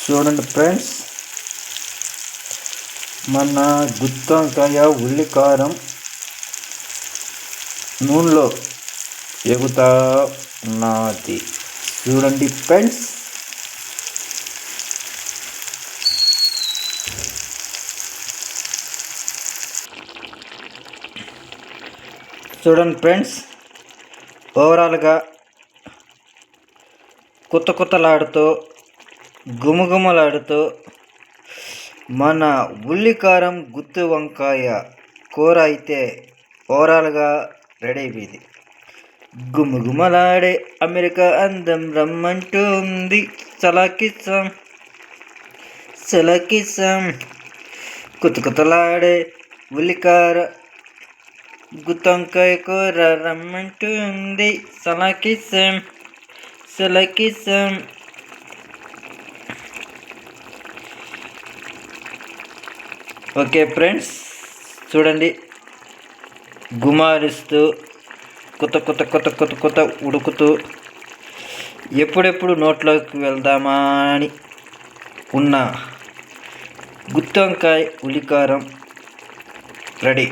చూడండి ఫ్రెండ్స్, మన గుత్తొంకాయ ఉల్లికారం నూనెలో ఎగుతా ఉన్నది. చూడండి ఫ్రెండ్స్, ఓవరాల్గా కొత్తలాడుతూ గుమగుమలాడుతూ మన ఉల్లికారం గుత్తి వంకాయ కూర అయితే ఓవరాల్గా రెడీ అయిపోయింది. గుమగుమలాడే అమెరికా అందం రమ్మంటుంది. సలకిసం కొత్తలాడే ఉల్లికార గుత్తొంకాయ కూర రమ్మంటుంది. సలకిసం. ఓకే ఫ్రెండ్స్, చూడండి, గుమారిస్తూ కొత్త ఉడుకుతూ ఎప్పుడెప్పుడు నోట్లోకి వెళ్దామా అని ఉన్న గుత్తొంకాయ ఉల్లికారం రెడీ.